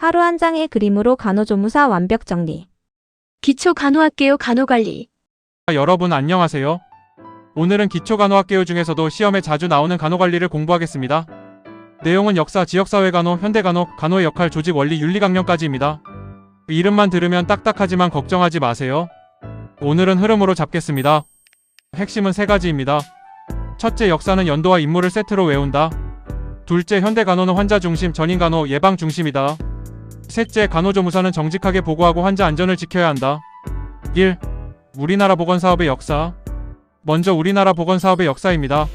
하루 한 장의 그림으로 간호조무사 완벽 정리. 기초간호학개요 간호관리. 여러분 안녕하세요. 오늘은 기초간호학개요 중에서도 시험에 자주 나오는 간호관리를 공부하겠습니다. 내용은 역사, 지역사회간호, 현대간호, 간호의 역할, 조직, 원리, 윤리강령까지입니다. 이름만 들으면 딱딱하지만 걱정하지 마세요. 오늘은 흐름으로 잡겠습니다. 핵심은 3가지입니다. 첫째, 역사는 연도와 인물을 세트로 외운다. 둘째, 현대간호는 환자 중심, 전인간호, 예방 중심이다. 셋째, 간호조무사는 정직하게 보고하고 환자 안전을 지켜야 한다. 1. 우리나라 보건사업의 역사. 먼저 우리나라 보건사업의 역사입니다.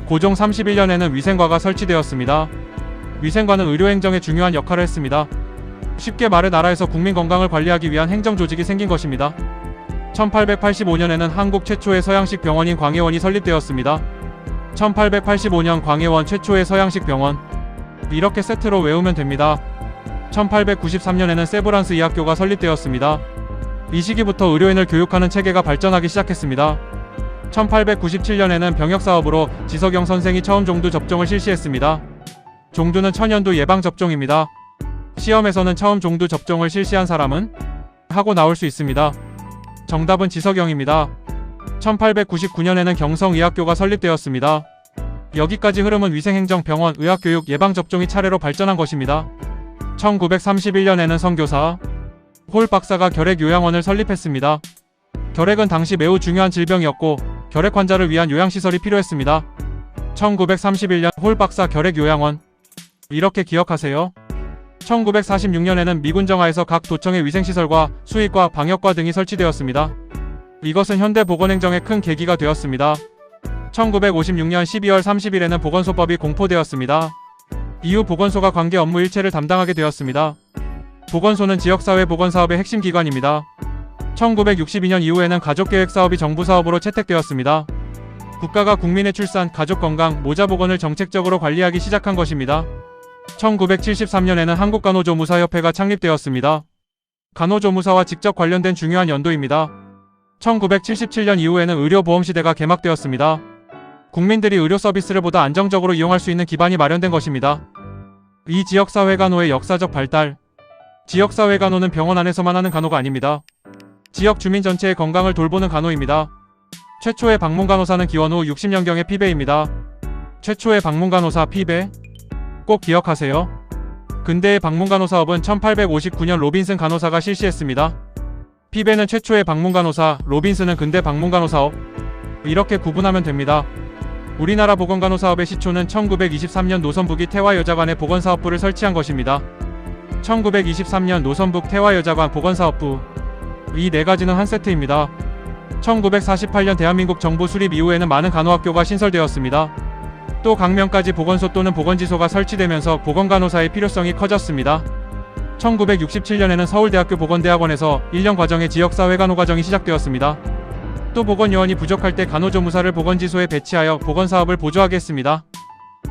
고종 31년에는 위생과가 설치되었습니다. 위생과는 의료행정에 중요한 역할을 했습니다. 쉽게 말해 나라에서 국민 건강을 관리하기 위한 행정조직이 생긴 것입니다. 1885년에는 한국 최초의 서양식 병원인 광해원이 설립되었습니다. 1885년 광해원 최초의 서양식 병원. 이렇게 세트로 외우면 됩니다. 1893년에는 세브란스 의학교가 설립되었습니다. 이 시기부터 의료인을 교육하는 체계가 발전하기 시작했습니다. 1897년에는 병역사업으로 지석영 선생이 처음 종두 접종을 실시했습니다. 종두는 천연두 예방접종입니다. 시험에서는 처음 종두 접종을 실시한 사람은? 하고 나올 수 있습니다. 정답은 지석영입니다. 1899년에는 경성의학교가 설립되었습니다. 여기까지 흐름은 위생행정, 병원, 의학교육, 예방접종이 차례로 발전한 것입니다. 1931년에는 선교사 홀 박사가 결핵요양원을 설립했습니다. 결핵은 당시 매우 중요한 질병이었고 결핵 환자를 위한 요양시설이 필요했습니다. 1931년 홀 박사 결핵요양원. 이렇게 기억하세요. 1946년에는 미군 정하에서 각 도청의 위생시설과 수의과, 방역과 등이 설치되었습니다. 이것은 현대 보건행정의 큰 계기가 되었습니다. 1956년 12월 30일에는 보건소법이 공포되었습니다. 이후 보건소가 관계 업무 일체를 담당하게 되었습니다. 보건소는 지역사회 보건사업의 핵심 기관입니다. 1962년 이후에는 가족계획사업이 정부사업으로 채택되었습니다. 국가가 국민의 출산, 가족건강, 모자보건을 정책적으로 관리하기 시작한 것입니다. 1973년에는 한국간호조무사협회가 창립되었습니다. 간호조무사와 직접 관련된 중요한 연도입니다. 1977년 이후에는 의료보험시대가 개막되었습니다. 국민들이 의료 서비스를 보다 안정적으로 이용할 수 있는 기반이 마련된 것입니다. 이 지역사회간호의 역사적 발달. 지역사회간호는 병원 안에서만 하는 간호가 아닙니다. 지역 주민 전체의 건강을 돌보는 간호입니다. 최초의 방문간호사는 기원 후 60년경의 피베입니다. 최초의 방문간호사 피베? 꼭 기억하세요. 근대의 방문간호사업은 1859년 로빈슨 간호사가 실시했습니다. 피베는 최초의 방문간호사, 로빈슨은 근대 방문간호사업. 이렇게 구분하면 됩니다. 우리나라 보건간호사업의 시초는 1923년 노선북이 태화여자관의 보건사업부를 설치한 것입니다. 1923년 노선북 태화여자관 보건사업부. 이 4가지는 한 세트입니다. 1948년 대한민국 정부 수립 이후에는 많은 간호학교가 신설되었습니다. 또 강명까지 보건소 또는 보건지소가 설치되면서 보건간호사의 필요성이 커졌습니다. 1967년에는 서울대학교 보건대학원에서 1년 과정의 지역사회간호 과정이 시작되었습니다. 또 보건요원이 부족할 때 간호조무사를 보건지소에 배치하여 보건사업을 보조하게 했습니다.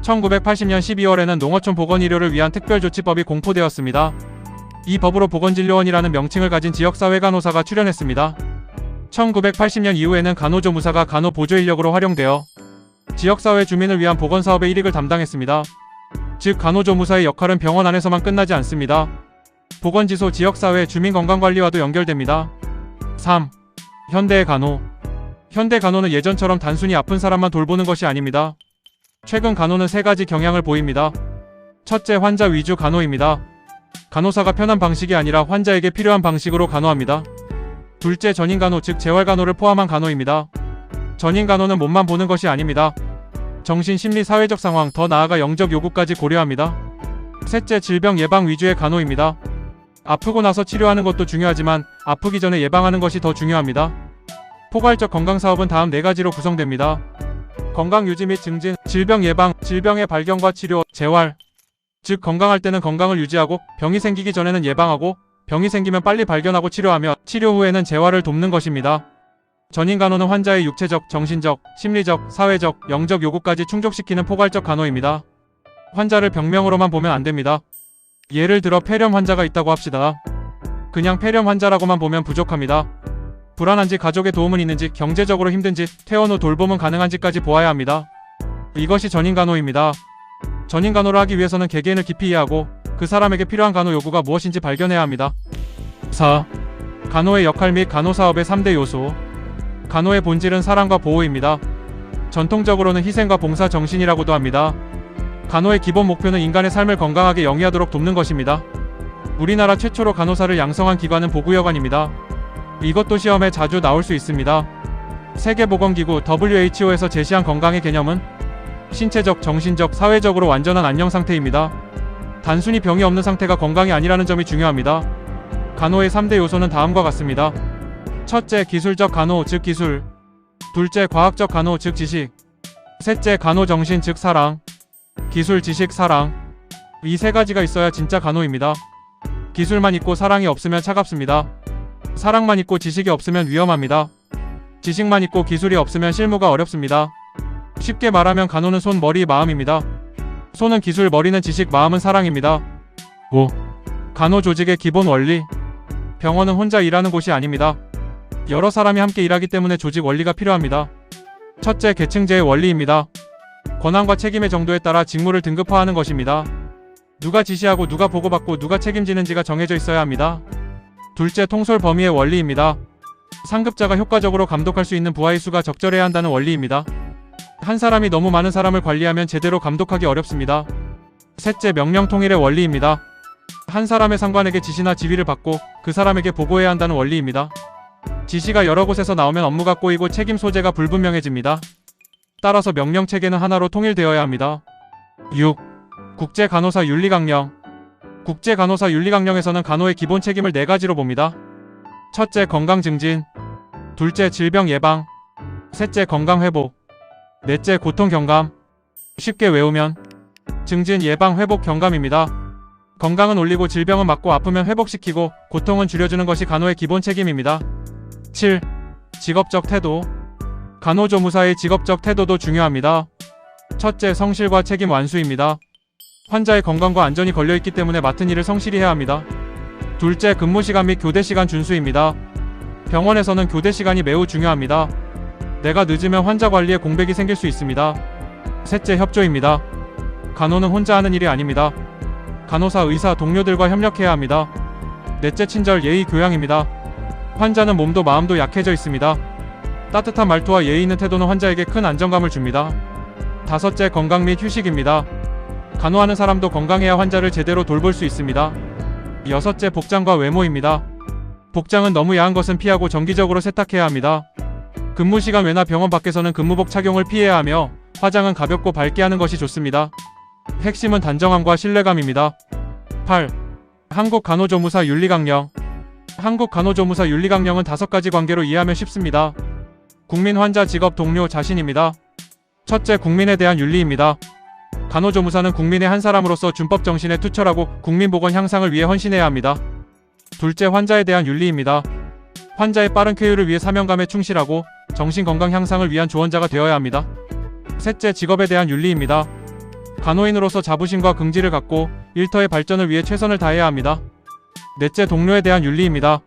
1980년 12월에는 농어촌 보건의료를 위한 특별조치법이 공포되었습니다. 이 법으로 보건진료원이라는 명칭을 가진 지역사회간호사가 출현했습니다. 1980년 이후에는 간호조무사가 간호보조인력으로 활용되어 지역사회 주민을 위한 보건사업의 일익을 담당했습니다. 즉 간호조무사의 역할은 병원 안에서만 끝나지 않습니다. 보건지소, 지역사회, 주민건강관리와도 연결됩니다. 3. 현대의 간호. 현대 간호는 예전처럼 단순히 아픈 사람만 돌보는 것이 아닙니다. 최근 간호는 3가지 경향을 보입니다. 첫째, 환자 위주 간호입니다. 간호사가 편한 방식이 아니라 환자에게 필요한 방식으로 간호합니다. 둘째, 전인간호, 즉 재활간호를 포함한 간호입니다. 전인간호는 몸만 보는 것이 아닙니다. 정신, 심리, 사회적 상황, 더 나아가 영적 요구까지 고려합니다. 셋째, 질병 예방 위주의 간호입니다. 아프고 나서 치료하는 것도 중요하지만 아프기 전에 예방하는 것이 더 중요합니다. 포괄적 건강사업은 다음 4가지로 구성됩니다. 건강유지 및 증진, 질병 예방, 질병의 발견과 치료, 재활. 즉 건강할 때는 건강을 유지하고 병이 생기기 전에는 예방하고 병이 생기면 빨리 발견하고 치료하며 치료 후에는 재활을 돕는 것입니다. 전인간호는 환자의 육체적, 정신적, 심리적, 사회적, 영적 요구까지 충족시키는 포괄적 간호입니다. 환자를 병명으로만 보면 안됩니다. 예를 들어 폐렴 환자가 있다고 합시다. 그냥 폐렴 환자라고만 보면 부족합니다. 불안한지, 가족의 도움은 있는지, 경제적으로 힘든지, 퇴원 후 돌봄은 가능한지까지 보아야 합니다. 이것이 전인간호입니다. 전인 간호를 하기 위해서는 개개인을 깊이 이해하고 그 사람에게 필요한 간호 요구가 무엇인지 발견해야 합니다. 4. 간호의 역할 및 간호사업의 3대 요소. 간호의 본질은 사랑과 보호입니다. 전통적으로는 희생과 봉사 정신이라고도 합니다. 간호의 기본 목표는 인간의 삶을 건강하게 영위하도록 돕는 것입니다. 우리나라 최초로 간호사를 양성한 기관은 보구여관입니다. 이것도 시험에 자주 나올 수 있습니다. 세계보건기구 WHO에서 제시한 건강의 개념은 신체적, 정신적, 사회적으로 완전한 안녕 상태입니다. 단순히 병이 없는 상태가 건강이 아니라는 점이 중요합니다. 간호의 3대 요소는 다음과 같습니다. 첫째, 기술적 간호, 즉 기술. 둘째, 과학적 간호, 즉 지식. 셋째, 간호 정신, 즉 사랑. 기술, 지식, 사랑. 이 세 가지가 있어야 진짜 간호입니다. 기술만 있고 사랑이 없으면 차갑습니다. 사랑만 있고 지식이 없으면 위험합니다. 지식만 있고 기술이 없으면 실무가 어렵습니다. 쉽게 말하면 간호는 손, 머리, 마음입니다. 손은 기술, 머리는 지식, 마음은 사랑입니다. 5. 간호 조직의 기본 원리. 병원은 혼자 일하는 곳이 아닙니다. 여러 사람이 함께 일하기 때문에 조직 원리가 필요합니다. 첫째, 계층제의 원리입니다. 권한과 책임의 정도에 따라 직무를 등급화하는 것입니다. 누가 지시하고 누가 보고받고 누가 책임지는지가 정해져 있어야 합니다. 둘째, 통솔 범위의 원리입니다. 상급자가 효과적으로 감독할 수 있는 부하의 수가 적절해야 한다는 원리입니다. 한 사람이 너무 많은 사람을 관리하면 제대로 감독하기 어렵습니다. 셋째, 명령 통일의 원리입니다. 한 사람의 상관에게 지시나 지휘를 받고 그 사람에게 보고해야 한다는 원리입니다. 지시가 여러 곳에서 나오면 업무가 꼬이고 책임 소재가 불분명해집니다. 따라서 명령 체계는 하나로 통일되어야 합니다. 6. 국제간호사 윤리강령. 국제간호사 윤리강령에서는 간호의 기본 책임을 4가지로 봅니다. 첫째, 건강 증진. 둘째, 질병 예방. 셋째, 건강 회복. 넷째, 고통 경감. 쉽게 외우면 증진, 예방, 회복, 경감입니다. 건강은 올리고 질병은 막고 아프면 회복시키고 고통은 줄여주는 것이 간호의 기본 책임입니다. 7. 직업적 태도. 간호조무사의 직업적 태도도 중요합니다. 첫째, 성실과 책임 완수입니다. 환자의 건강과 안전이 걸려있기 때문에 맡은 일을 성실히 해야 합니다. 둘째, 근무시간 및 교대시간 준수입니다. 병원에서는 교대시간이 매우 중요합니다. 내가 늦으면 환자 관리에 공백이 생길 수 있습니다. 셋째, 협조입니다. 간호는 혼자 하는 일이 아닙니다. 간호사, 의사, 동료들과 협력해야 합니다. 넷째, 친절, 예의, 교양입니다. 환자는 몸도 마음도 약해져 있습니다. 따뜻한 말투와 예의 있는 태도는 환자에게 큰 안정감을 줍니다. 다섯째, 건강 및 휴식입니다. 간호하는 사람도 건강해야 환자를 제대로 돌볼 수 있습니다. 여섯째, 복장과 외모입니다. 복장은 너무 야한 것은 피하고 정기적으로 세탁해야 합니다. 근무시간 외나 병원 밖에서는 근무복 착용을 피해야 하며 화장은 가볍고 밝게 하는 것이 좋습니다. 핵심은 단정함과 신뢰감입니다. 8. 한국간호조무사 윤리강령. 한국간호조무사 윤리강령은 5가지 관계로 이해하면 쉽습니다. 국민, 환자, 직업, 동료, 자신입니다. 첫째, 국민에 대한 윤리입니다. 간호조무사는 국민의 한 사람으로서 준법 정신에 투철하고 국민보건 향상을 위해 헌신해야 합니다. 둘째, 환자에 대한 윤리입니다. 환자의 빠른 쾌유를 위해 사명감에 충실하고 정신건강 향상을 위한 조언자가 되어야 합니다. 셋째, 직업에 대한 윤리입니다. 간호인으로서 자부심과 긍지를 갖고 일터의 발전을 위해 최선을 다해야 합니다. 넷째, 동료에 대한 윤리입니다.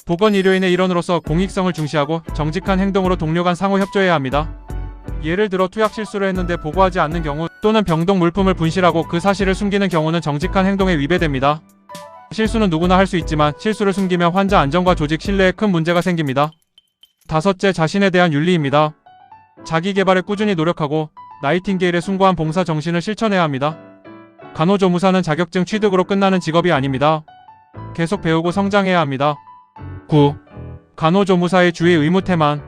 보건의료인의 일원으로서 공익성을 중시하고 정직한 행동으로 동료 간 상호 협조해야 합니다. 예를 들어 투약 실수를 했는데 보고하지 않는 경우 또는 병동 물품을 분실하고 그 사실을 숨기는 경우는 정직한 행동에 위배됩니다. 실수는 누구나 할 수 있지만 실수를 숨기면 환자 안전과 조직 신뢰에 큰 문제가 생깁니다. 다섯째, 자신에 대한 윤리입니다. 자기 개발에 꾸준히 노력하고 나이팅게일의 숭고한 봉사 정신을 실천해야 합니다. 간호조무사는 자격증 취득으로 끝나는 직업이 아닙니다. 계속 배우고 성장해야 합니다. 9. 간호조무사의 주의 의무 태만.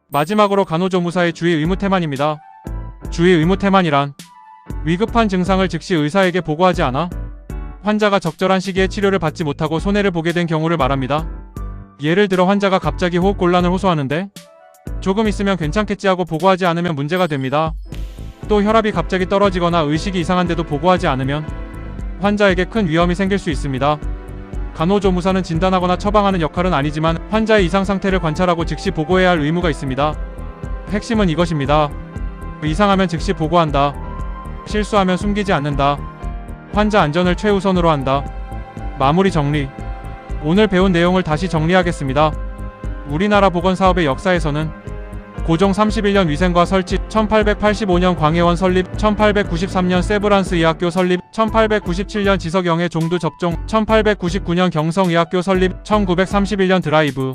마지막으로 간호조무사의 주의 의무 태만입니다. 주의 의무 태만이란 위급한 증상을 즉시 의사에게 보고하지 않아 환자가 적절한 시기에 치료를 받지 못하고 손해를 보게 된 경우를 말합니다. 예를 들어 환자가 갑자기 호흡곤란을 호소하는데 조금 있으면 괜찮겠지 하고 보고하지 않으면 문제가 됩니다. 또 혈압이 갑자기 떨어지거나 의식이 이상한데도 보고하지 않으면 환자에게 큰 위험이 생길 수 있습니다. 간호조무사는 진단하거나 처방하는 역할은 아니지만 환자의 이상 상태를 관찰하고 즉시 보고해야 할 의무가 있습니다. 핵심은 이것입니다. 이상하면 즉시 보고한다. 실수하면 숨기지 않는다. 환자 안전을 최우선으로 한다. 마무리 정리. 오늘 배운 내용을 다시 정리하겠습니다. 우리나라 보건사업의 역사에서는 고종 31년 위생과 설치, 1885년 광해원 설립, 1893년 세브란스 의학교 설립, 1897년 지석영해 종두 접종, 1899년 경성의학교 설립, 1931년 드라이브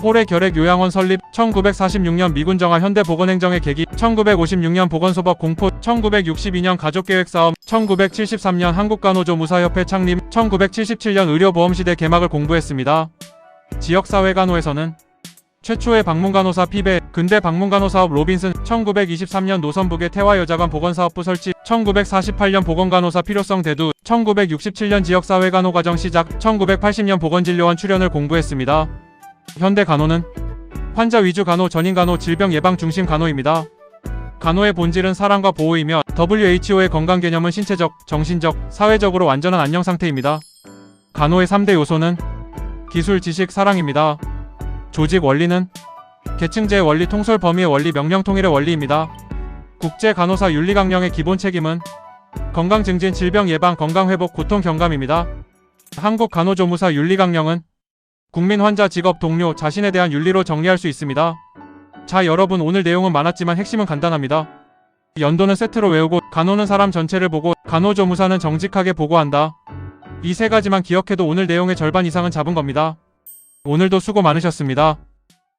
홀의 결핵 요양원 설립, 1946년 미군 정화 현대보건행정의 계기, 1956년 보건소법 공포, 1962년 가족계획사업, 1973년 한국간호조무사협회 창립, 1977년 의료보험시대 개막을 공부했습니다. 지역사회간호에서는 최초의 방문간호사 피배, 근대 방문간호사업 로빈슨, 1923년 노선북의 태화여자관 보건사업부 설치, 1948년 보건간호사 필요성 대두, 1967년 지역사회간호과정 시작, 1980년 보건진료원 출연을 공부했습니다. 현대 간호는 환자 위주 간호, 전인 간호, 질병 예방 중심 간호입니다. 간호의 본질은 사랑과 보호이며 WHO의 건강 개념은 신체적, 정신적, 사회적으로 완전한 안녕 상태입니다. 간호의 3대 요소는 기술, 지식, 사랑입니다. 조직 원리는 계층제의 원리, 통솔 범위의 원리, 명령 통일의 원리입니다. 국제 간호사 윤리 강령의 기본 책임은 건강 증진, 질병 예방, 건강 회복, 고통 경감입니다. 한국 간호조무사 윤리 강령은 국민, 환자, 직업, 동료, 자신에 대한 윤리로 정리할 수 있습니다. 자, 여러분, 오늘 내용은 많았지만 핵심은 간단합니다. 연도는 세트로 외우고, 간호는 사람 전체를 보고, 간호조무사는 정직하게 보고한다. 이 세 가지만 기억해도 오늘 내용의 절반 이상은 잡은 겁니다. 오늘도 수고 많으셨습니다.